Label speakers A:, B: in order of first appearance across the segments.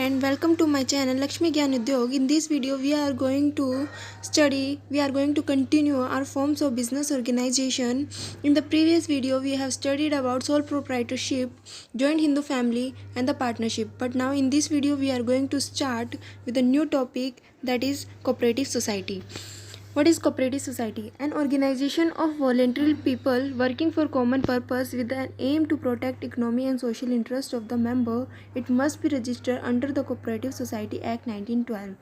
A: and welcome to my channel Lakshmi Gyan Udyog. In this video we are going to continue our forms of business organization. In the previous video we have studied about sole proprietorship, joint Hindu family and the partnership. But now in this video we are going to start with a new topic, that is cooperative society. What is cooperative society? An organization of voluntary people working for common purpose with an aim to protect economic and social interests of the member. It must be registered under the Cooperative Society Act 1912.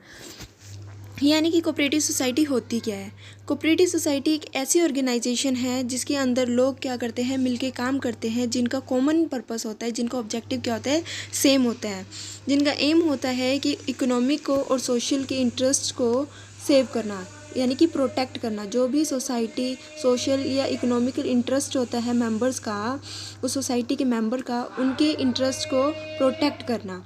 A: यानी कि cooperative society होती क्या है? Cooperative society एक ऐसी organisation है जिसके अंदर लोग क्या करते हैं, मिलके काम करते हैं, जिनका कॉमन पर्पस होता है, जिनका ऑब्जेक्टिव क्या होता है, सेम होता है, जिनका एम होता है कि इकोनॉमिक को और सोशल के इंटरेस्ट को सेव करना, यानी कि प्रोटेक्ट करना। जो भी सोसाइटी सोशल या इकोनॉमिकल इंटरेस्ट होता है मेंबर्स का, उस सोसाइटी के मेंबर का, उनके इंटरेस्ट को प्रोटेक्ट करना।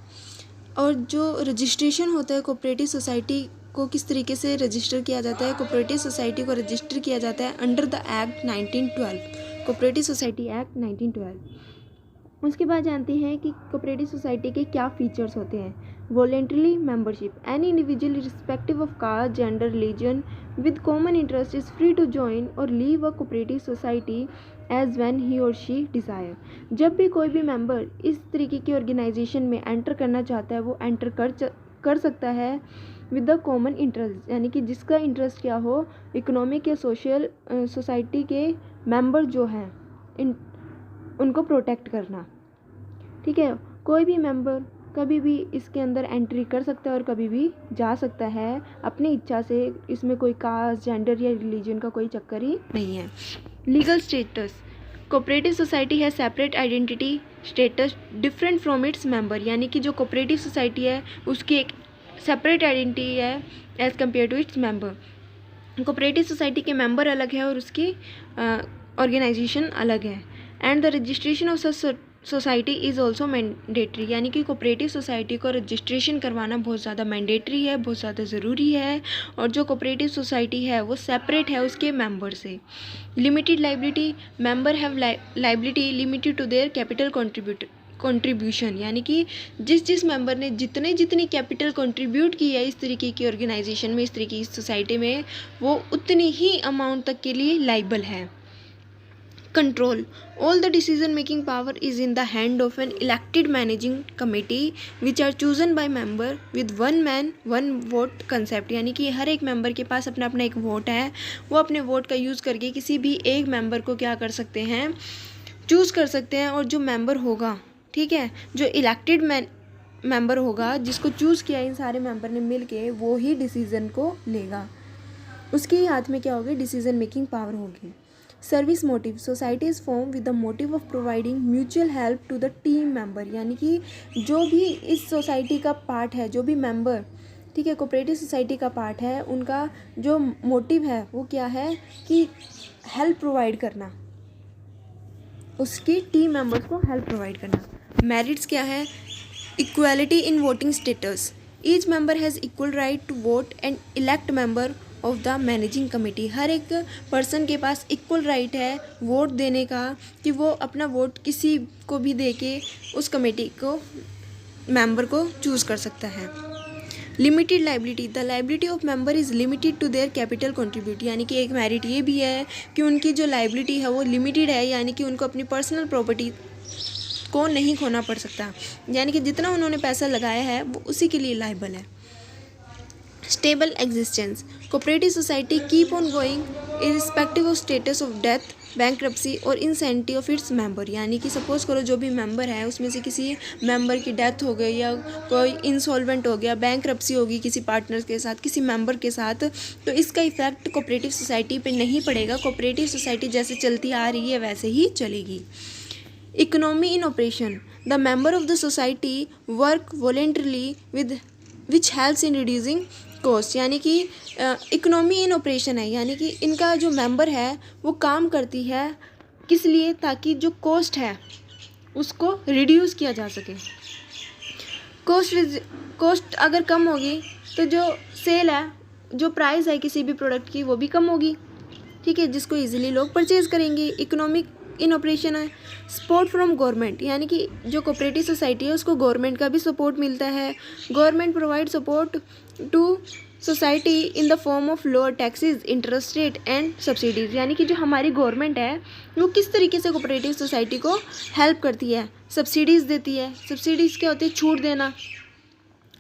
A: और जो रजिस्ट्रेशन होता है कोऑपरेटिव सोसाइटी को किस तरीके से रजिस्टर किया जाता है? कोऑपरेटिव सोसाइटी को रजिस्टर किया जाता है under the act 1912, cooperative society act 1912। उसके बाद जानते हैं कि कोऑपरेटिव सोसाइटी के क्या फीचर्स होते हैं। Voluntary membership, any individual respective of caste, gender, religion with common interest is free to join or leave a cooperative society as when he or she desire. जब भी कोई भी मेंबर इस तरीके की ऑर्गेनाइजेशन में एंटर करना चाहता है, वो एंटर कर सकता है विद द कॉमन इंटरेस्ट, यानी कि जिसका इंटरेस्ट क्या हो, इकोनॉमिक या सोशल सोसाइटी के मेंबर जो हैं उनको प्रोटेक्ट करना। ठीक है, कोई भी मेंबर कभी भी इसके अंदर एंट्री कर सकता है और कभी भी जा सकता है अपनी इच्छा से। इसमें कोई कास्ट, जेंडर या रिलीजन का कोई चक्कर ही नहीं है। लीगल स्टेटस, कोऑपरेटिव सोसाइटी है separate identity status different from its member, यानी कि जो कोऑपरेटिव सोसाइटी है उसकी एक सेपरेट आइडेंटिटी है as compared to its member. Cooperative society के मेंबर अलग है और उसकी ऑर्गेनाइजेशन अलग है। And the registration of such society is also mandatory, यानी कि कोऑपरेटिव सोसाइटी को रजिस्ट्रेशन करवाना बहुत ज़्यादा मैंडेटरी है, बहुत ज़्यादा ज़रूरी है। और जो कोऑपरेटिव सोसाइटी है वो सेपरेट है उसके मेंबर से। Limited liability, member have liability limited to their capital contribution, यानी कि जिस मेंबर ने जितनी कैपिटल कंट्रीब्यूट की है इस तरीके की ऑर्गेनाइजेशन में, इस तरीके की सोसाइटी में, वो उतनी ही अमाउंट तक के लिए लाइबल है। Control, all the decision making power is in the hand of an elected managing committee which are chosen by member with one man one vote concept, यानी कि हर एक मेंबर के पास अपना अपना एक वोट है, वो अपने वोट का यूज़ करके किसी भी एक मेंबर को क्या कर सकते हैं, चूज़ कर सकते हैं। और जो मेंबर होगा, ठीक है, जो इलेक्टेड मेंबर होगा, जिसको चूज़ किया इन सारे मेंबर ने मिल के, वो ही डिसीज़न को लेगा, उसके ही हाथ में क्या होगी, डिसीजन मेकिंग पावर होगी। Service motive, society is form with the motive of providing mutual help to the team member, यानी कि जो भी इस सोसाइटी का पार्ट है, जो भी मेंबर, ठीक है, कोऑपरेटिव सोसाइटी का पार्ट है, उनका जो मोटिव है वो क्या है कि हेल्प प्रोवाइड करना, उसकी टीम मेंबर्स को हेल्प प्रोवाइड करना। मेरिट्स क्या है? Equality in voting status, each member has equal right to vote and elect member of the managing committee. हर एक पर्सन के पास इक्वल राइट है वोट देने का, कि वो अपना वोट किसी को भी दे के उस कमेटी को मेंबर को चूज़ कर सकता है। Limited liability, the liability of member is limited to their capital contribute, यानी कि एक मेरिट ये भी है कि उनकी जो लाइबिलिटी है वो लिमिटेड है, यानी कि उनको अपनी पर्सनल प्रॉपर्टी को नहीं खोना पड़ सकता, यानी कि जितना उन्होंने पैसा लगाया है वो उसी के लिए लायबल है। Stable existence, cooperative society keep on going irrespective of status of death, bankruptcy और इंसेंटिव ऑफ इट्स मेंबर, यानी कि सपोज करो जो भी मेंबर है उसमें से किसी मेंबर की डेथ हो गई या कोई इंसॉल्वेंट हो गया, बैंक्रप्सी होगी किसी पार्टनर के साथ, किसी मेंबर के साथ, तो इसका इफेक्ट कोऑपरेटिव सोसाइटी पे नहीं पड़ेगा। कोऑपरेटिव सोसाइटी जैसे चलती आ रही है वैसे ही चलेगी। Economy in operation, the member of the society work voluntarily with which helps in reducing cost, यानी कि इकोनॉमी इन ऑपरेशन है, यानी कि इनका जो मेंबर है वो काम करती है किस लिए, ताकि जो कॉस्ट है उसको रिड्यूस किया जा सके। कॉस्ट अगर कम होगी तो जो सेल है, जो प्राइस है किसी भी प्रोडक्ट की, वो भी कम होगी, ठीक है, जिसको इजीली लोग परचेज करेंगे। इकोनॉमिक इन ऑपरेशन है। सपोर्ट फ्रॉम गवर्नमेंट, यानी कि जो कोऑपरेटिव सोसाइटी है उसको गवर्नमेंट का भी सपोर्ट मिलता है। Government provide support to society in the form of lower taxes, interest rate and subsidies, यानी कि जो हमारी गवर्नमेंट है वो किस तरीके से कोऑपरेटिव सोसाइटी को हेल्प करती है, सब्सिडीज़ देती है। सब्सिडीज़ क्या होती है? छूट देना,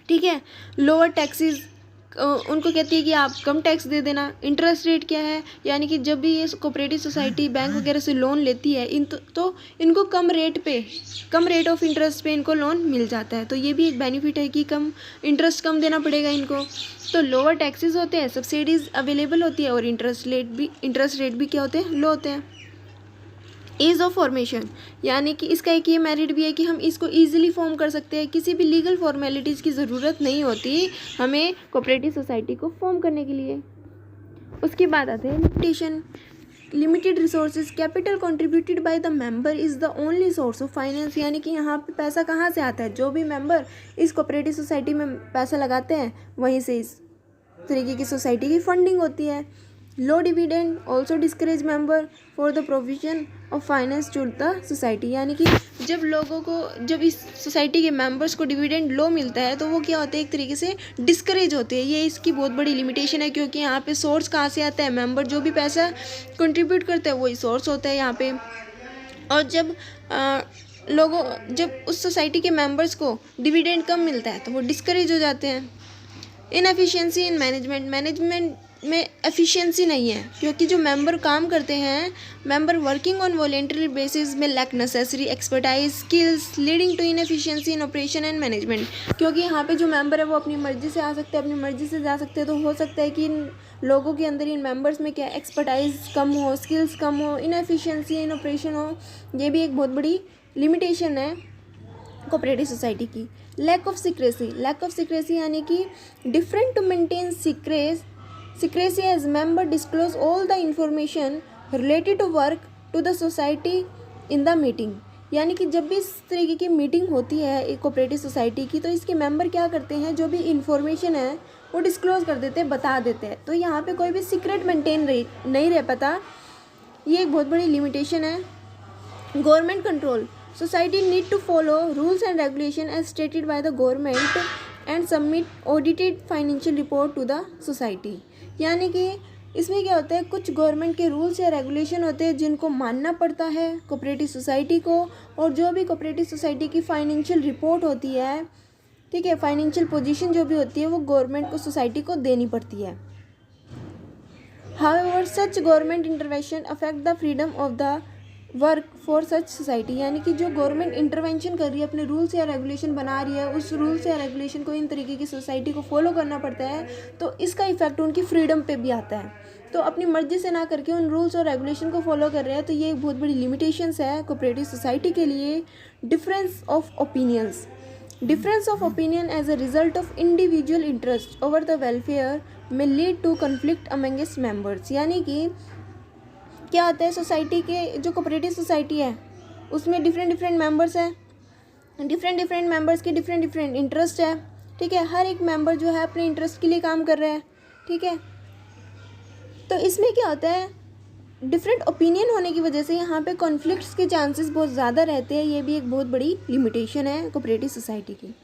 A: ठीक है। लोअर टैक्सेस, उनको कहती है कि आप कम टैक्स दे देना। इंटरेस्ट रेट क्या है? यानी कि जब भी ये कोऑपरेटिव सोसाइटी बैंक वगैरह से लोन लेती है तो इनको कम रेट ऑफ इंटरेस्ट पे इनको लोन मिल जाता है। तो ये भी एक बेनिफिट है कि इंटरेस्ट कम देना पड़ेगा इनको। तो लोअर टैक्सेस होते हैं, सब्सिडीज़ अवेलेबल होती है और इंटरेस्ट रेट भी क्या होते हैं? लो होते हैं। ईज ऑफ फॉर्मेशन, यानी कि इसका एक ये मेरिट भी है कि हम इसको ईजिली फॉर्म कर सकते हैं, किसी भी लीगल फॉर्मेलिटीज़ की ज़रूरत नहीं होती हमें कोऑपरेटिव सोसाइटी को फॉर्म करने के लिए। उसके बाद आते हैं limitation. Limited resources, capital contributed by the member is the only source of finance, यानी कि यहाँ पे पैसा कहाँ से आता है? जो भी मेंबर इस कोऑपरेटिव सोसाइटी में पैसा लगाते हैं वहीं से इस तरीके की सोसाइटी की फंडिंग होती है। Low dividend also discourage member for the provision of finance to the society, यानी कि जब इस सोसाइटी के मेंबर्स को डिविडेंड लो मिलता है तो वो क्या होते हैं? एक तरीके से डिस्करेज होते हैं। ये इसकी बहुत बड़ी लिमिटेशन है, क्योंकि यहाँ पे सोर्स कहाँ से आता है? मेंबर जो भी पैसा कंट्रीब्यूट करते हैं वही सोर्स होता है यहाँ पे। और जब उस सोसाइटी के मेंबर्स को डिविडेंड कम मिलता है तो वो डिस्करेज हो जाते हैं। इनएफिशिएंसी इन मैनेजमेंट में एफिशिएंसी नहीं है, क्योंकि जो मेंबर काम करते हैं, member working on voluntary basis में lack necessary expertise skills leading to inefficiency in operation and management, क्योंकि यहाँ पे जो मेंबर है वो अपनी मर्जी से आ सकते हैं, अपनी मर्जी से जा सकते हैं। तो हो सकता है कि इन लोगों के अंदर, इन मेंबर्स में क्या एक्सपर्टाइज कम हो, स्किल्स कम हो, इनएफिशिएंसी इन ऑपरेशन हो। ये भी एक बहुत बड़ी लिमिटेशन है कोऑपरेटिव सोसाइटी की। लैक ऑफ सिक्रेसी यानी कि different to maintain secrecy as member disclose all the information related to work to the society in the meeting, यानी कि जब भी इस तरीके की मीटिंग होती है एक कोऑपरेटिव सोसाइटी की तो इसके मेंबर क्या करते हैं? जो भी इंफॉर्मेशन है वो डिस्क्लोज कर देते हैं, बता देते हैं। तो यहाँ पे कोई भी सीक्रेट मेंटेन नहीं रह पाता। ये एक बहुत बड़ी लिमिटेशन है। Government control, society need to follow rules and regulation as stated by the government and submit audited financial report to the society, यानी कि इसमें क्या होता है? कुछ गवर्नमेंट के रूल्स या रेगुलेशन होते हैं जिनको मानना पड़ता है कोऑपरेटिव सोसाइटी को, और जो भी कोऑपरेटिव सोसाइटी की फाइनेंशियल रिपोर्ट होती है, ठीक है, फाइनेंशियल पोजीशन जो भी होती है वो गवर्नमेंट को, सोसाइटी को देनी पड़ती है। However such government intervention affect the freedom of the work for such society, यानी कि जो गवर्नमेंट इंटरवेंशन कर रही है, अपने रूल्स या रेगुलेशन बना रही है, उस रूल्स या रेगुलेशन को इन तरीके की सोसाइटी को फॉलो करना पड़ता है, तो इसका इफेक्ट उनकी फ्रीडम पे भी आता है। तो अपनी मर्जी से ना करके उन रूल्स और रेगुलेशन को फॉलो कर रहे हैं, तो ये एक बहुत बड़ी लिमिटेशंस है कोऑपरेटिव सोसाइटी के लिए। Difference of opinion as a result of individual interest over the welfare में lead to conflict among its members, यानी कि क्या होता है? सोसाइटी के जो कोऑपरेटिव सोसाइटी है उसमें डिफरेंट मेंबर्स हैं, डिफरेंट मेंबर्स के डिफरेंट इंटरेस्ट है, ठीक है। हर एक मेंबर जो है अपने इंटरेस्ट के लिए काम कर रहा है, ठीक है। तो इसमें क्या होता है? डिफरेंट ओपिनियन होने की वजह से यहाँ पे कॉन्फ्लिक्ट्स के चांसेस बहुत ज़्यादा रहते हैं। ये भी एक बहुत बड़ी लिमिटेशन है कोऑपरेटिव सोसाइटी की।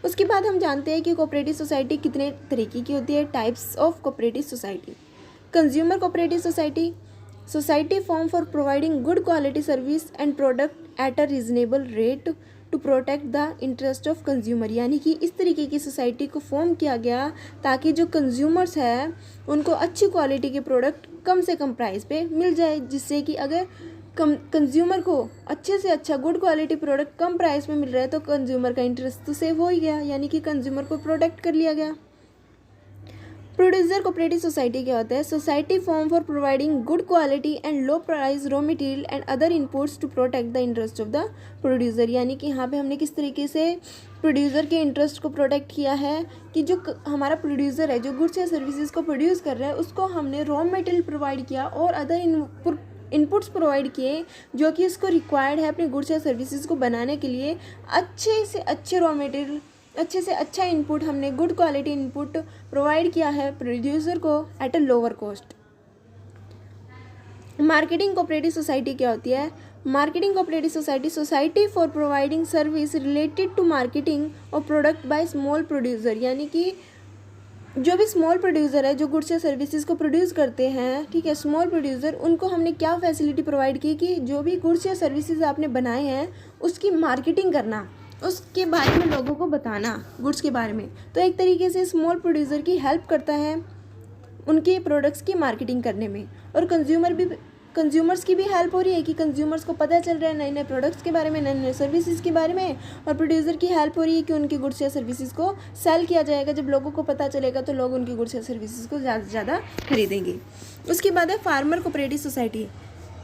A: उसके बाद हम जानते हैं कि कोऑपरेटिव सोसाइटी कितने तरीके की होती है। Types of cooperative society. Consumer cooperative society form for providing good quality service and product at a reasonable rate to protect the interest of consumer, यानी कि इस तरीके की सोसाइटी को फॉर्म किया गया ताकि जो कंज्यूमर्स हैं उनको अच्छी क्वालिटी के प्रोडक्ट कम से कम प्राइस पे मिल जाए, जिससे कि अगर कंज्यूमर को अच्छे से अच्छा गुड क्वालिटी प्रोडक्ट कम प्राइस में मिल रहा है तो कंज्यूमर का इंटरेस्ट तो सेव हो ही गया, यानी कि कंज्यूमर को प्रोटेक्ट कर लिया गया। प्रोड्यूसर कोऑपरेटिव सोसाइटी क्या होता है? Society form for providing good quality and low price raw material and other inputs to protect the interest of the producer, यानी कि यहाँ पे हमने किस तरीके से प्रोड्यूसर के इंटरेस्ट को प्रोटेक्ट किया है कि जो हमारा प्रोड्यूसर है, जो गुड्स या सर्विसेज को प्रोड्यूस कर रहा है, उसको हमने रॉ मटेरियल प्रोवाइड किया और अदर इनपुट्स प्रोवाइड किए जो कि उसको रिक्वायर्ड है अपने गुड्स या सर्विसेज को बनाने के लिए। अच्छे से अच्छे रॉ मटेरियल, अच्छे से अच्छा इनपुट, हमने गुड क्वालिटी इनपुट प्रोवाइड किया है प्रोड्यूसर को at a lower cost. Marketing cooperative society क्या होती है? Marketing cooperative society, society for providing service related to marketing और प्रोडक्ट बाय स्मॉल प्रोड्यूसर, यानी कि जो भी स्मॉल प्रोड्यूसर है जो गुड्स या सर्विसेज को प्रोड्यूस करते हैं, ठीक है, स्मॉल प्रोड्यूसर, उनको हमने क्या फैसिलिटी प्रोवाइड की कि जो भी गुड्स या सर्विसेज आपने बनाए हैं उसकी मार्केटिंग करना, उसके बारे में लोगों को बताना, गुड्स के बारे में। तो एक तरीके से स्मॉल प्रोड्यूसर की हेल्प करता है उनके प्रोडक्ट्स की मार्केटिंग करने में, और कंज्यूमर्स की भी हेल्प हो रही है कि कंज्यूमर्स को पता चल रहा है नए नए प्रोडक्ट्स के बारे में, नए नए सर्विसेज के बारे में, और प्रोड्यूसर की हेल्प हो रही है कि उनके गुड्स या सर्विसेज को सेल किया जाएगा। जब लोगों को पता चलेगा तो लोग उनके गुड्स या सर्विसेज को ज़्यादा से ज़्यादा खरीदेंगे। उसके बाद है farmer cooperative society.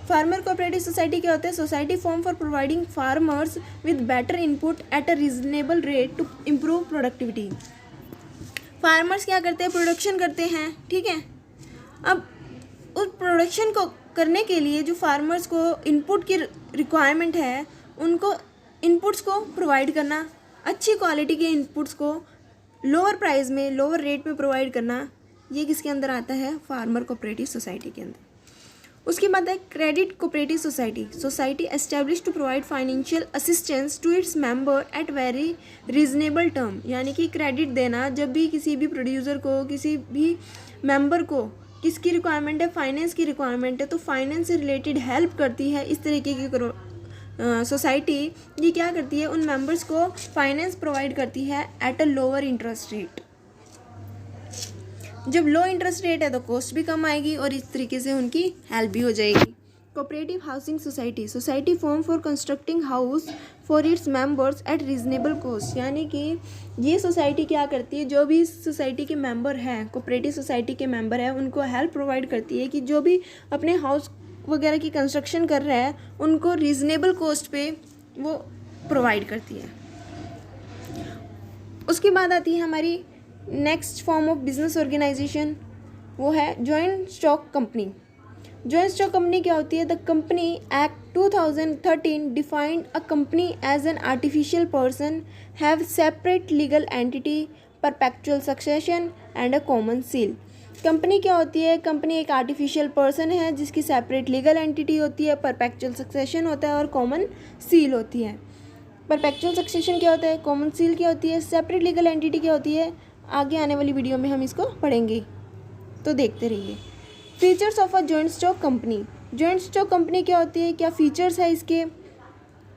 A: Farmer cooperative society क्या होता है? Society form for providing farmers with better input at a reasonable rate to improve productivity. Farmers क्या करते हैं? प्रोडक्शन करते हैं, ठीक है। अब उस प्रोडक्शन को करने के लिए जो फार्मर्स को इनपुट की रिक्वायरमेंट है, उनको इनपुट्स को प्रोवाइड करना, अच्छी क्वालिटी के इनपुट्स को लोअर प्राइस में, लोअर रेट में प्रोवाइड करना, ये किसके अंदर आता है? फार्मर कोऑपरेटिव सोसाइटी के अंदर। उसके बाद है credit cooperative society. Society establish to provide financial assistance to its member at very reasonable term, यानी कि क्रेडिट देना, जब भी किसी भी प्रोड्यूसर को, किसी भी मेंबर को किसकी रिक्वायरमेंट है? फाइनेंस की रिक्वायरमेंट है, तो फाइनेंस से रिलेटेड हेल्प करती है इस तरीके की सोसाइटी। ये क्या करती है? उन मेंबर्स को फाइनेंस प्रोवाइड करती है eight a lower interest rate. जब लो इंटरेस्ट रेट है तो कॉस्ट भी कम आएगी और इस तरीके से उनकी हेल्प भी हो जाएगी। Cooperative housing society. Society form for constructing house for its members eight reasonable cost, यानी कि ये सोसाइटी क्या करती है? जो भी सोसाइटी के मेंबर हैं, कोऑपरेटिव सोसाइटी के मेंबर हैं, उनको हेल्प प्रोवाइड करती है कि जो भी अपने हाउस वगैरह की कंस्ट्रक्शन कर रहा है उनको रीजनेबल कॉस्ट पे वो प्रोवाइड करती है। उसके बाद आती है हमारी next form of business organisation, वो है joint stock company. Joint stock company क्या होती है? The company act 2013 defined a company as an artificial person have separate legal entity, perpetual succession and a common seal. Company क्या होती है? Company एक artificial person है जिसकी सेपरेट लीगल एंटिटी होती है, परपेचुअल सक्सेशन होता है और कॉमन सील होती है। परपेचुअल सक्सेशन क्या होता है? कॉमन सील क्या होती है? सेपरेट लीगल एंटिटी क्या होती है? आगे आने वाली वीडियो में हम इसको पढ़ेंगे, तो देखते रहिए। Features of a joint stock company. Joint stock company क्या होती है? क्या फीचर्स है इसके?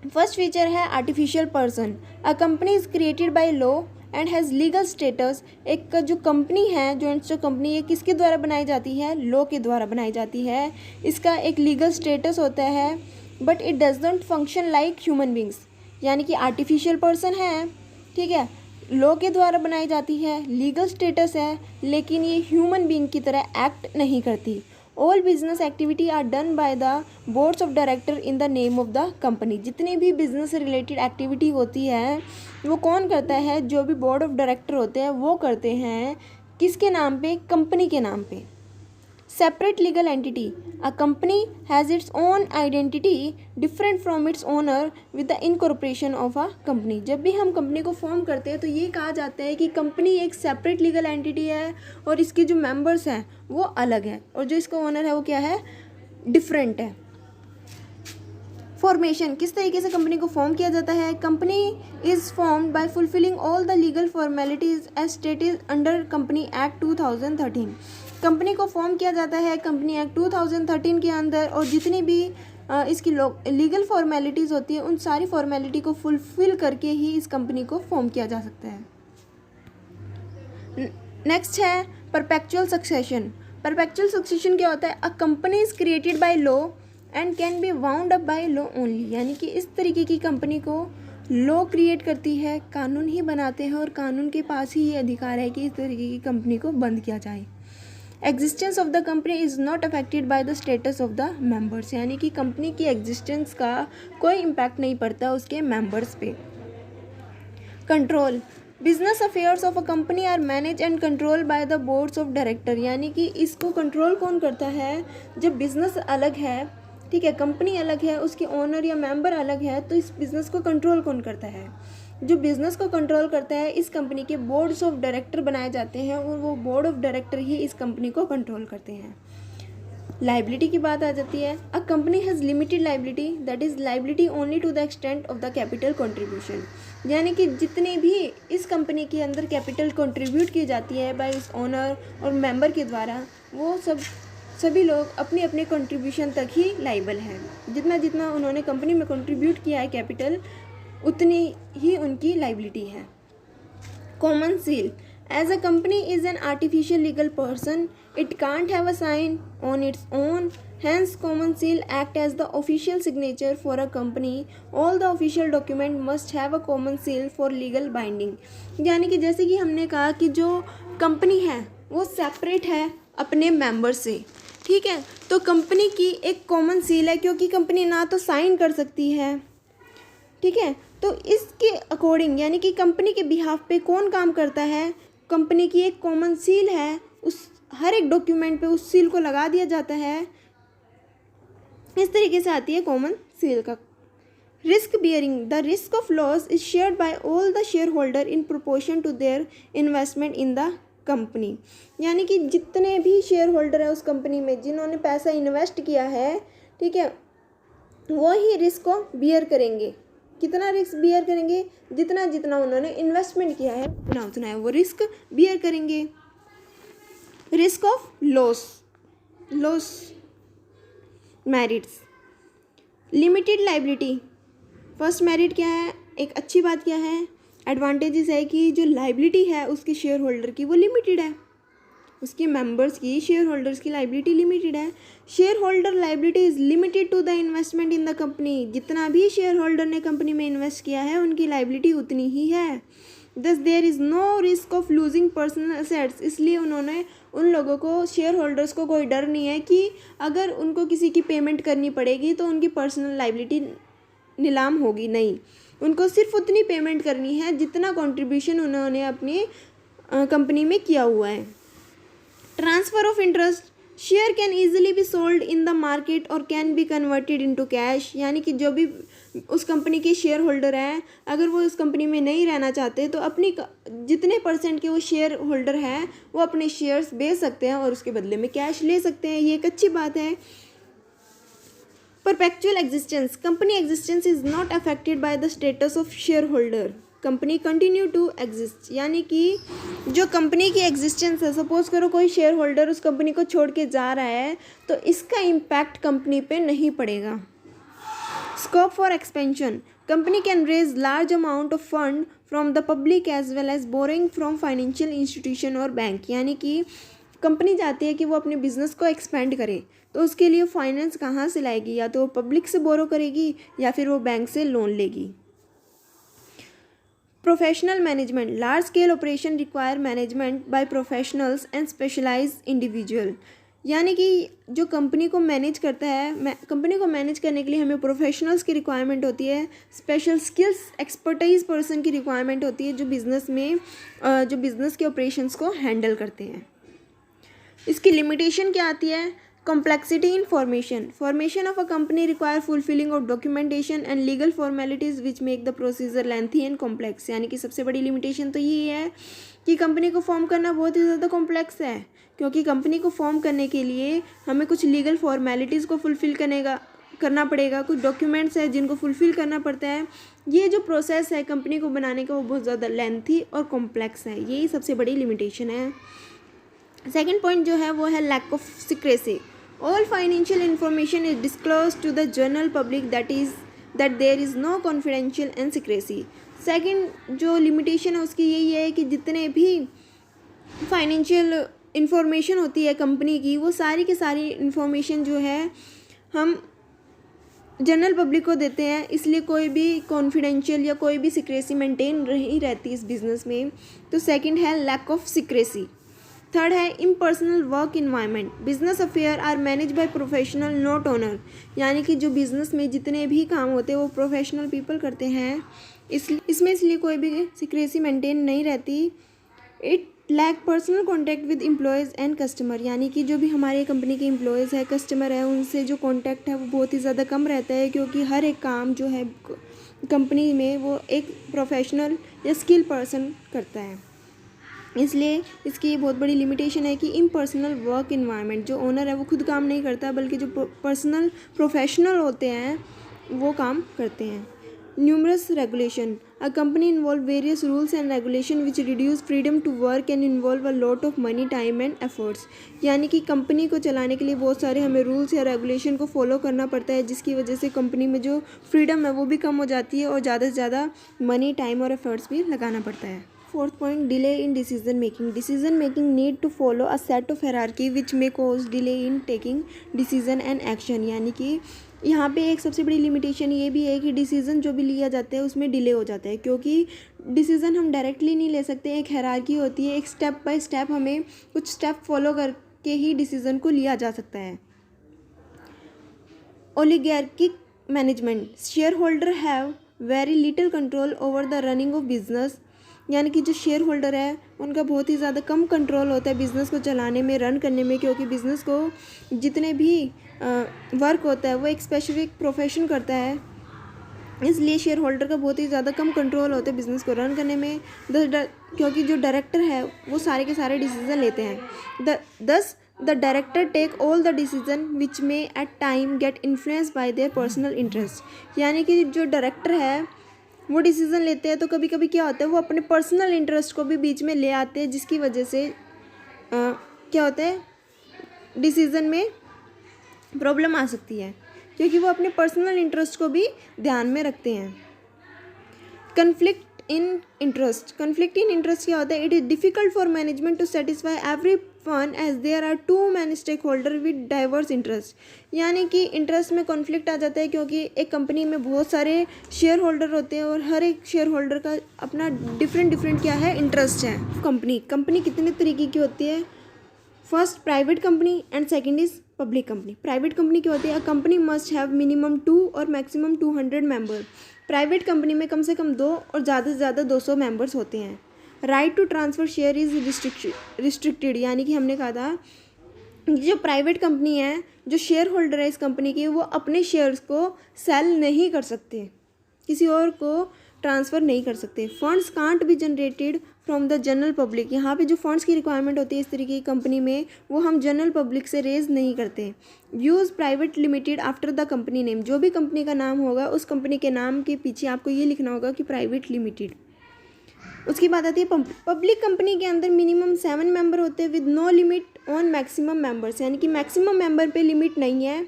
A: फर्स्ट फीचर है artificial person. A company is created by law and has legal status. एक जो कंपनी है जॉइंट स्टॉक कंपनी, ये किसके द्वारा बनाई जाती है? लॉ के द्वारा बनाई जाती है। इसका एक लीगल स्टेटस होता है, but it does not function like human beings, यानी कि आर्टिफिशियल पर्सन है, ठीक है, लॉ के द्वारा बनाई जाती है, लीगल स्टेटस है, लेकिन ये ह्यूमन बीइंग की तरह एक्ट नहीं करती। All business activity are done by the boards of director in the name of the company. जितनी भी बिजनेस से रिलेटेड एक्टिविटी होती है वो कौन करता है? जो भी बोर्ड ऑफ डायरेक्टर होते हैं वो करते हैं। किसके नाम पे? कंपनी के नाम पे। Separate legal entity. A company has its own identity different from its owner with the incorporation of a company. जब भी हम कंपनी को फॉर्म करते हैं तो ये कहा जाता है कि कंपनी एक सेपरेट लीगल एंटिटी है और इसके जो मेंबर्स हैं वो अलग हैं, और जो इसका ओनर है वो क्या है? डिफरेंट है। फॉर्मेशन। किस तरीके से कंपनी को फॉर्म किया जाता है? Company is formed by fulfilling all the legal formalities as stated under company act 2013। Company को फॉर्म किया जाता है कंपनी एक्ट 2013 के अंदर, और जितनी भी इसकी लीगल फॉर्मेलिटीज़ होती है उन सारी फॉर्मेलिटी को फुलफिल करके ही इस कंपनी को फॉर्म किया जा सकता है। नेक्स्ट है परपेचुअल सक्सेशन। परपेचुअल सक्सेशन क्या होता है? A company is created by law and can be wound up by law only, यानी कि इस तरीके की कंपनी को लॉ क्रिएट करती है, कानून ही बनाते हैं और कानून के पास ही ये अधिकार है कि इस तरीके की कंपनी को बंद किया जाए। Existence of the company is not affected by the status of the members, यानी कि कंपनी की एग्जिस्टेंस का कोई इम्पैक्ट नहीं पड़ता उसके मेंबर्स पे। Control. Business affairs of a company are manage and control by the boards of director, यानी कि इसको कंट्रोल कौन करता है? जब बिजनेस अलग है, ठीक है, कंपनी अलग है, उसके ओनर या मेंबर अलग है, तो इस बिज़नेस को कंट्रोल कौन करता है? जो बिज़नेस को कंट्रोल करता है, इस कंपनी के बोर्ड्स ऑफ डायरेक्टर बनाए जाते हैं और वो बोर्ड ऑफ डायरेक्टर ही इस कंपनी को कंट्रोल करते हैं। लाइबिलिटी की बात आ जाती है। A company has limited liability, that is liability only to the extent of the capital contribution, यानी कि जितनी भी इस कंपनी के अंदर कैपिटल कंट्रीब्यूट की जाती है बाय इस ओनर और मेंबर के द्वारा, वो सभी लोग अपने अपने कंट्रीब्यूशन तक ही लाइबल है। जितना जितना उन्होंने कंपनी में कंट्रीब्यूट किया है कैपिटल, उतनी ही उनकी लाइबिलिटी है। Common seal, as a company is an artificial legal person, it can't have a sign on its own, hence common seal act as the official signature for a company. All the official document must have a common seal for legal binding, यानी कि जैसे कि हमने कहा कि जो company है वो सेपरेट है अपने मेंबर से, ठीक है, तो कंपनी की एक कॉमन सील है, क्योंकि कंपनी ना तो साइन कर सकती है, ठीक है, तो इसके अकॉर्डिंग यानी कि कंपनी के बिहाफ पे कौन काम करता है, कंपनी की एक कॉमन सील है, उस हर एक डॉक्यूमेंट पे उस सील को लगा दिया जाता है। इस तरीके से आती है कॉमन सील का। Risk bearing, the risk of loss is shared by all the share holder in proportion to their investment in the company, यानी कि जितने भी शेयर होल्डर है उस कंपनी में जिन्होंने पैसा इन्वेस्ट किया है, ठीक है, वो ही रिस्क को बियर करेंगे। कितना रिस्क बियर करेंगे, जितना जितना उन्होंने इन्वेस्टमेंट किया है उतना उतना है वो रिस्क बियर करेंगे। Risk of loss merits, limited liability, first merit क्या है, एक अच्छी बात क्या है, एडवांटेजेस है कि जो लाइबिलिटी है उसके शेयर होल्डर की वो लिमिटेड है, उसके मेंबर्स की शेयर होल्डर्स की लाइबिलिटी लिमिटेड है। Share holder liability is limited to the investment in the company, जितना भी शेयर होल्डर ने कंपनी में इन्वेस्ट किया है उनकी लाइबिलिटी उतनी ही है। Thus there is no risk of losing personal assets, इसलिए उन्होंने उन लोगों को, शेयर होल्डर्स को कोई डर नहीं है कि अगर उनको किसी की पेमेंट करनी पड़ेगी तो उनकी पर्सनल लाइबिलिटी नीलाम होगी, नहीं, उनको सिर्फ उतनी पेमेंट करनी है जितना कंट्रीब्यूशन उन्होंने अपनी कंपनी में किया हुआ है। Transfer of interest, share can easily be sold in the market और can be converted into cash, यानी कि जो भी उस कंपनी के शेयर होल्डर हैं, अगर वो उस कंपनी में नहीं रहना चाहते तो अपनी जितने परसेंट के वो शेयर होल्डर हैं वो अपने शेयर्स बेच सकते हैं और उसके बदले में कैश ले सकते हैं, ये एक अच्छी बात है। Perpetual existence, company existence is not affected by the status of share holder, company continue to exist, यानी कि जो कंपनी की एग्जिस्टेंस है, सपोज करो कोई शेयर होल्डर उस कंपनी को छोड़ के जा रहा है तो इसका इम्पैक्ट कंपनी पे नहीं पड़ेगा। Scope for expansion, company can raise large amount of fund from the public as well as borrowing from financial institution और बैंक, यानी कि कंपनी चाहती है कि वो अपने बिजनेस को एक्सपेंड करे, तो उसके लिए फाइनेंस कहाँ से लाएगी, या तो वो पब्लिक से बोरो करेगी या फिर वो बैंक से लोन लेगी। Professional management, large scale operation require management by professionals and specialised individual, यानी कि जो कंपनी को मैनेज करता है, कंपनी को मैनेज करने के लिए हमें प्रोफेशनल्स की रिक्वायरमेंट होती है, स्पेशल स्किल्स एक्सपर्टाइज पर्सन की रिक्वायरमेंट होती है जो बिज़नेस में जो बिज़नेस के ऑपरेशंस को हैंडल करते हैं। इसकी लिमिटेशन क्या आती है, complexity in formation of a company require fulfilling of documentation and legal formalities which make the procedure lengthy and complex, यानी कि सबसे बड़ी लिमिटेशन तो ये है कि कंपनी को फॉर्म करना बहुत ही ज़्यादा कॉम्प्लेक्स है, क्योंकि कंपनी को फॉर्म करने के लिए हमें कुछ लीगल फॉर्मेलिटीज़ को फुलफ़िल करना पड़ेगा, कुछ डॉक्यूमेंट्स है जिनको फुलफ़िल करना पड़ता है। ये जो प्रोसेस है कंपनी को बनाने का वो बहुत ज़्यादा लेंथी और कॉम्प्लेक्स है, यही सबसे बड़ी लिमिटेशन है। सेकेंड पॉइंट जो है वो है lack of secrecy, all financial information is disclosed to the general public, that there is no confidential and secrecy। Second जो लिमिटेशन है उसकी यही है कि जितने भी फाइनेंशियल इंफॉर्मेशन होती है कंपनी की, वो सारी की सारी इंफॉर्मेशन जो है हम जनरल पब्लिक को देते हैं, इसलिए कोई भी कॉन्फिडेंशियल या कोई भी सिक्रेसी मेंटेन नहीं रहती इस बिज़नेस में। तो सेकंड है लैक ऑफ सिक्रेसी। थर्ड है impersonal work environment, business affair are manage by professional not owner, यानी कि जो बिज़नेस में जितने भी काम होते हैं वो प्रोफेशनल पीपल करते हैं, इसलिए कोई भी सिक्रेसी मेंटेन नहीं रहती। It lack personal contact with employees and customer, यानी कि जो भी हमारे कंपनी के एम्प्लॉयज़ है, कस्टमर है, उनसे जो कॉन्टैक्ट है वो बहुत ही ज़्यादा कम रहता है, क्योंकि हर एक काम जो है कंपनी में वो एक प्रोफेशनल या स्किल पर्सन करता है। इसलिए इसकी बहुत बड़ी लिमिटेशन है कि इम्पर्सनल वर्क इन्वायरमेंट, जो ओनर है वो खुद काम नहीं करता बल्कि जो पर्सनल प्रोफेशनल होते हैं वो काम करते हैं। Numerous regulation, a company involve various rules and regulation which reduce freedom to work and involve a lot of money, time and efforts. यानी कि कंपनी को चलाने के लिए बहुत सारे हमें रूल्स या रेगुलेशन को फॉलो करना पड़ता है, जिसकी वजह से कंपनी में जो फ्रीडम है वो भी कम हो जाती है और ज़्यादा से ज़्यादा मनी, टाइम और एफर्ट्स भी लगाना पड़ता है। Fourth point, delay in decision making. Decision making need to follow a set of hierarchy which may cause delay in taking decision and action. यानी कि यहाँ पे एक सबसे बड़ी लिमिटेशन ये भी है कि डिसीज़न जो भी लिया जाता है उसमें डिले हो जाता है, क्योंकि डिसीज़न हम डायरेक्टली नहीं ले सकते, एक हायरार्की होती है, एक स्टेप बाय स्टेप हमें कुछ स्टेप फॉलो करके ही डिसीज़न को लिया जा सकता है। Oligarchic management, shareholder have very little control over the running of business. यानी कि जो शेयर होल्डर है उनका बहुत ही ज़्यादा कम कंट्रोल होता है बिज़नेस को चलाने में, रन करने में, क्योंकि बिज़नेस को जितने भी वर्क होता है वो एक स्पेसिफिक प्रोफेशन करता है, इसलिए शेयर होल्डर का बहुत ही ज़्यादा कम कंट्रोल होता है बिज़नेस को रन करने में। क्योंकि जो डायरेक्टर है वो सारे के सारे डिसीजन लेते हैं। Thus the director take all the decision which may at time get influence by their personal interest. यानी कि जो डायरेक्टर है वो डिसीज़न लेते हैं तो कभी कभी क्या होता है वो अपने पर्सनल इंटरेस्ट को भी बीच में ले आते हैं, जिसकी वजह से क्या होता है डिसीज़न में प्रॉब्लम आ सकती है, क्योंकि वो अपने पर्सनल इंटरेस्ट को भी ध्यान में रखते हैं। Conflict in interest, conflict in interest क्या होता है? It is difficult for management to satisfy everyone as there are too many stake holder with diverse interest. यानी कि इंटरेस्ट में कॉन्फ्लिक्ट आ जाता है, क्योंकि एक कंपनी में बहुत सारे शेयर होल्डर होते हैं और हर एक शेयर होल्डर का अपना डिफरेंट क्या है, इंटरेस्ट है। कंपनी कितने तरीके की होती है? First private company and second is public company. Private company क्या होती है? A company must have minimum 2 और मैक्सिमम 200 मेंबर। प्राइवेट कंपनी में कम से कम 2 और ज़्यादा से ज़्यादा 200 मेंबर्स होते हैं। Right to transfer share is restricted, यानी कि हमने कहा था जो प्राइवेट कंपनी है, जो शेयर होल्डर है इस कंपनी के, वो अपने शेयर्स को सेल नहीं कर सकते, किसी और को ट्रांसफ़र नहीं कर सकते। Funds can't be generated from the general public. यहाँ पे जो फंड्स की रिक्वायरमेंट होती है इस तरीके की कंपनी में, वो हम जनरल पब्लिक से रेज नहीं करते। Use private limited after the company name, जो भी कंपनी का नाम होगा उस कंपनी के नाम के पीछे आपको ये लिखना होगा कि प्राइवेट लिमिटेड। उसकी बात आती है पब्लिक कंपनी के अंदर मिनिमम 7 मेंबर होते हैं with no limit on maximum members, यानी कि मैक्सिमम मेंबर पे लिमिट नहीं है।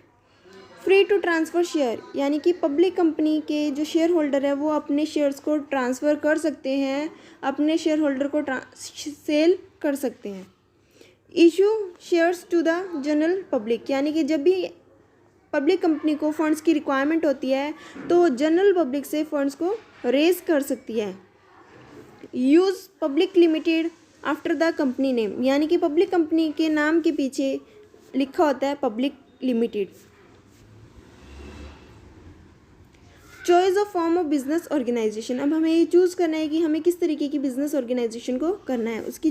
A: फ्री टू ट्रांसफ़र शेयर, यानी कि पब्लिक कंपनी के जो शेयर होल्डर है वो अपने शेयर्स को ट्रांसफ़र कर सकते हैं, अपने शेयर होल्डर को सेल कर सकते हैं। Issue shares to the general public, यानी कि जब भी पब्लिक कंपनी को फंड्स की रिक्वायरमेंट होती है तो वो जनरल पब्लिक से फंड्स को रेज कर सकती है। Use public limited after the company name, यानी कि पब्लिक कंपनी के नाम के पीछे लिखा होता है public limited. Choice of form of business organisation, अब हमें ये चूज़ करना है कि हमें किस तरीके की बिजनेस ऑर्गेनाइजेशन को करना है, उसकी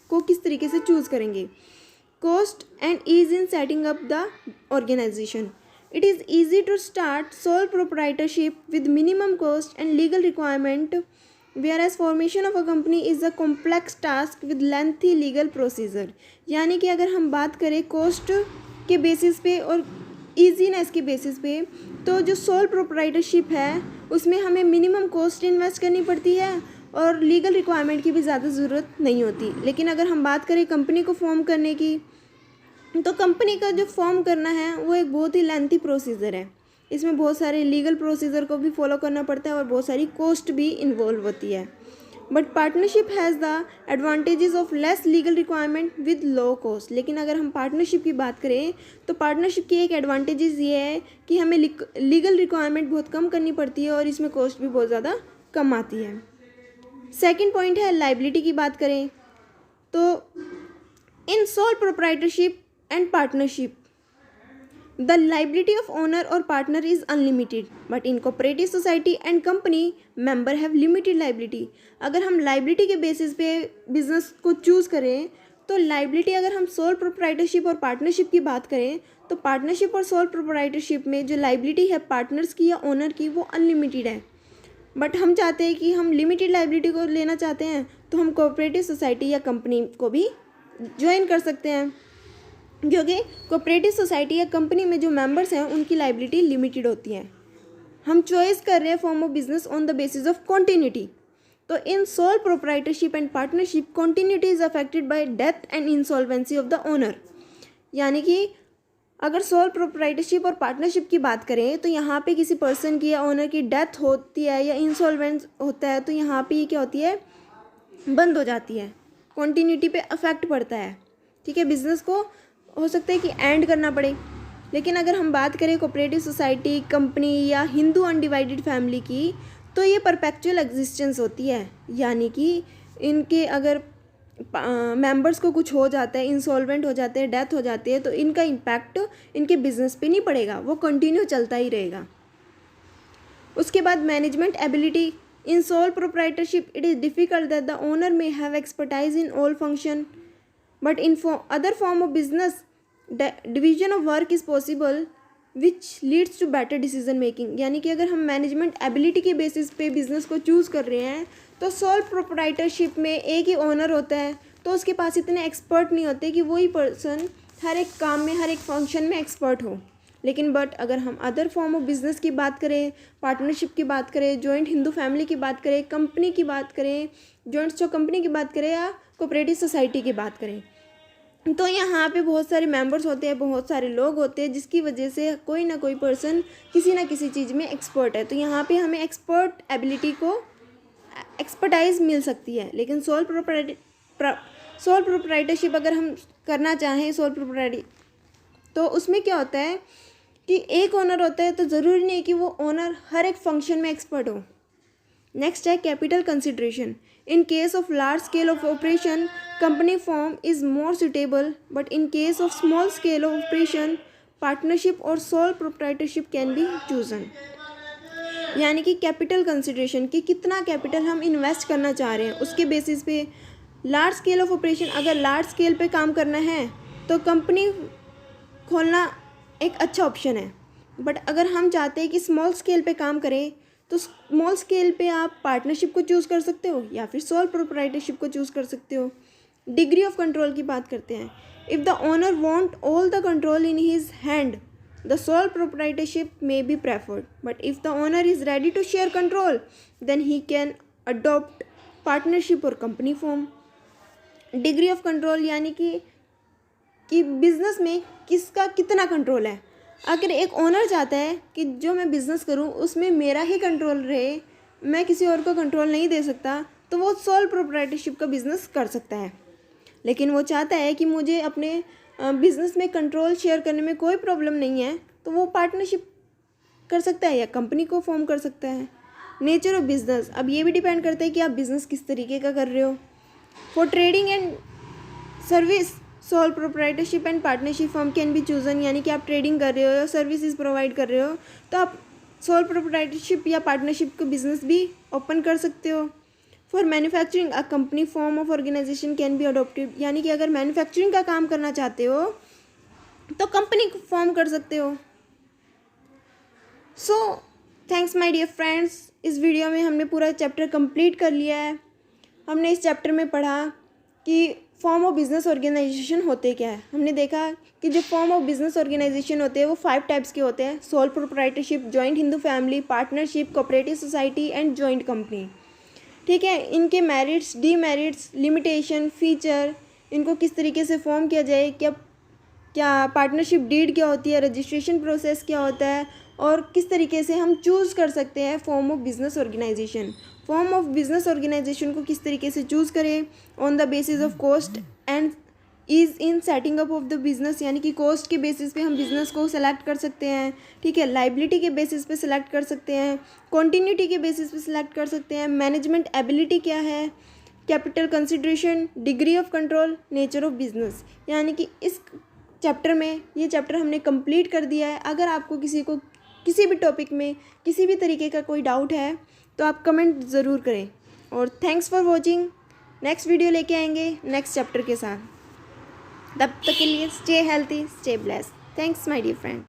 A: को किस तरीके से चूज़ करेंगे। Cost and ease in setting up the organisation, it is easy to start sole proprietorship with minimum cost and legal requirement, whereas formation of a company is a complex task with lengthy legal procedure। यानी कि अगर हम बात करें cost के basis पे और easiness के बेसिस पे, तो जो सोल प्रोप्राइटरशिप है उसमें हमें मिनिमम कॉस्ट इन्वेस्ट करनी पड़ती है और लीगल रिक्वायरमेंट की भी ज़्यादा ज़रूरत नहीं होती। लेकिन अगर हम बात करें कंपनी को फॉर्म करने की, तो कंपनी का जो फॉर्म करना है वो एक बहुत ही लेंथी प्रोसीजर है, इसमें बहुत सारे लीगल प्रोसीजर को भी फॉलो करना पड़ता है और बहुत सारी कॉस्ट भी इन्वॉल्व होती है। But partnership has the advantages of less legal requirement with low cost. लेकिन अगर हम पार्टनरशिप की बात करें तो पार्टनरशिप की एक एडवांटेजेस ये है कि हमें लीगल रिक्वायरमेंट बहुत कम करनी पड़ती है और इसमें कॉस्ट भी बहुत ज़्यादा कम आती है। सेकेंड पॉइंट है लाइबिलिटी की बात करें तो in sole proprietorship and partnership the liability of owner or partner is unlimited, but in cooperative society and company member have limited liability। अगर हम liability के बेसिस पे बिजनेस को चूज़ करें तो liability, अगर हम सोल प्रोप्राइटरशिप और पार्टनरशिप की बात करें तो पार्टनरशिप और सोल प्रोप्राइटरशिप में जो liability है पार्टनर्स की या ओनर की वो अनलिमिटेड है। बट हम चाहते हैं कि हम लिमिटेड लाइबिलिटी को लेना चाहते हैं तो हम कोऑपरेटिव सोसाइटी या कंपनी को भी ज्वाइन कर सकते हैं, क्योंकि कोऑपरेटिव सोसाइटी या कंपनी में जो मेंबर्स हैं उनकी लायबिलिटी लिमिटेड होती है। हम चॉइस कर रहे हैं form of business on the basis of continuity. तो in sole proprietorship and partnership continuity is affected by death and insolvency of the owner. यानी कि अगर सोल प्रोप्राइटरशिप और पार्टनरशिप की बात करें तो यहाँ पे किसी पर्सन की या ओनर की डेथ होती है या इंसॉल्वेंस होता है तो यहाँ पे ये क्या होती है, बंद हो जाती है, कॉन्टिन्यूटी पे अफेक्ट पड़ता है। ठीक है, बिजनेस को हो सकता है कि एंड करना पड़े। लेकिन अगर हम बात करें कोऑपरेटिव सोसाइटी, कंपनी या हिंदू अनडिवाइडेड फैमिली की, तो ये परपेचुअल एग्जिस्टेंस होती है। यानी कि इनके अगर मेंबर्स को कुछ हो जाता है, इंसॉल्वेंट हो जाते हैं, डेथ हो जाती है, तो इनका इम्पैक्ट इनके बिजनेस पे नहीं पड़ेगा, वो कंटिन्यू चलता ही रहेगा। उसके बाद management ability. In sole proprietorship it is difficult that the owner may have expertise in all function, but in other form of business division of work is possible which leads to better decision making. यानी कि अगर हम management ability के basis पे business को choose कर रहे हैं तो सोल प्रोप्राइटरशिप में एक ही ओनर होता है, तो उसके पास इतने एक्सपर्ट नहीं होते कि वही पर्सन हर एक काम में, हर एक फंक्शन में एक्सपर्ट हो। लेकिन बट अगर हम अदर फॉर्म ऑफ बिजनेस की बात करें, पार्टनरशिप की बात करें, जॉइंट हिंदू फैमिली की बात करें, कंपनी की बात करें, जॉइंट स्टॉक कंपनी की बात करें या कोऑपरेटिव सोसाइटी की बात करें, तो यहाँ पे बहुत सारे मेंबर्स होते हैं, बहुत सारे लोग होते हैं, जिसकी वजह से कोई ना कोई पर्सन किसी ना किसी चीज़ में एक्सपर्ट है। तो यहाँ पे हमें एक्सपर्ट एबिलिटी को एक्सपर्टाइज मिल सकती है। लेकिन सोल प्रोप्राइटरशिप अगर हम करना चाहें सोल प्रोप्राइटी, तो उसमें क्या होता है कि एक ओनर होता है, तो ज़रूरी नहीं कि वो ओनर हर एक फंक्शन में एक्सपर्ट हो। नेक्स्ट है capital consideration. In case of large scale of operation company form is more suitable, but in case of small scale of operation partnership और sole proprietorship can be chosen. यानी कि capital consideration कि कितना capital हम invest करना चाह रहे हैं, उसके बेसिस पे लार्ज स्केल ऑफ ऑपरेशन, अगर लार्ज स्केल पे काम करना है तो कंपनी खोलना एक अच्छा ऑप्शन है। बट अगर हम चाहते हैं कि स्मॉल स्केल पे काम करें तो स्मॉल स्केल पे आप पार्टनरशिप को चूज़ कर सकते हो या फिर सोल प्रोप्राइटरशिप को चूज़ कर सकते हो। डिग्री ऑफ कंट्रोल की बात करते हैं। If the owner want all the control in his hand the sole proprietorship may be preferred, but if the owner is ready to share control then he can adopt partnership or company form. Degree of control यानी कि business में किसका कितना control है। अगर एक owner चाहता है कि जो मैं बिज़नेस करूं उसमें मेरा ही कंट्रोल रहे, मैं किसी और को कंट्रोल नहीं दे सकता, तो वो सोल प्रोप्राइटरशिप का बिज़नेस कर सकता है। लेकिन वो चाहता है कि मुझे अपने बिज़नेस में कंट्रोल शेयर करने में कोई प्रॉब्लम नहीं है, तो वो पार्टनरशिप कर सकता है या कंपनी को फॉर्म कर सकता है। नेचर ऑफ बिजनेस, अब ये भी डिपेंड करता है कि आप बिज़नेस किस तरीके का कर रहे हो। For trading and service soul proprietorship and partnership form can be chosen. यानी कि आप ट्रेडिंग कर रहे हो या सर्विसेज प्रोवाइड कर रहे हो तो आप सोल प्रोप्राइटरशिप या पार्टनरशिप का बिजनेस भी ओपन कर सकते हो। For manufacturing a company form of organisation can be adopted. यानी कि अगर मैन्युफैक्चरिंग का काम करना चाहते हो तो कंपनी फॉर्म कर सकते हो। So thanks my dear friends, इस वीडियो में हमने पूरा चैप्टर कंप्लीट कर लिया है। हमने इस चैप्टर में पढ़ा कि फॉर्म ऑफ बिजनेस ऑर्गेनाइजेशन होते क्या है। हमने देखा कि जो फॉर्म ऑफ बिजनेस ऑर्गेनाइजेशन होते हैं वो 5 टाइप्स के होते हैं: sole proprietorship, joint Hindu family, partnership, cooperative society and joint company. ठीक है, इनके मेरिट्स, डीमेरिट्स, लिमिटेशन, फीचर, इनको किस तरीके से फॉर्म किया जाए, क्या पार्टनरशिप डीड क्या होती है, रजिस्ट्रेशन प्रोसेस क्या होता है और किस तरीके से हम चूज़ कर सकते हैं form of business organisation. Form of business organisation को किस तरीके से चूज़ करें on the basis of cost and ease in setting up of the business. यानी कि कॉस्ट के बेसिस पे हम बिज़नेस को सेलेक्ट कर सकते हैं। ठीक है, लाइबिलिटी के बेसिस पे सेलेक्ट कर सकते हैं, कॉन्टीन्यूटी के बेसिस पे सेलेक्ट कर सकते हैं, मैनेजमेंट एबिलिटी क्या है, capital consideration, degree of control, nature of business. यानी कि इस चैप्टर में ये चैप्टर हमने कंप्लीट कर दिया है। अगर आपको किसी भी टॉपिक में किसी भी तरीके का कोई डाउट है तो आप कमेंट ज़रूर करें। और thanks for watching. Next video लेके आएंगे नेक्स्ट चैप्टर के साथ। तब तक के लिए stay healthy, stay blessed. Thanks my dear friend.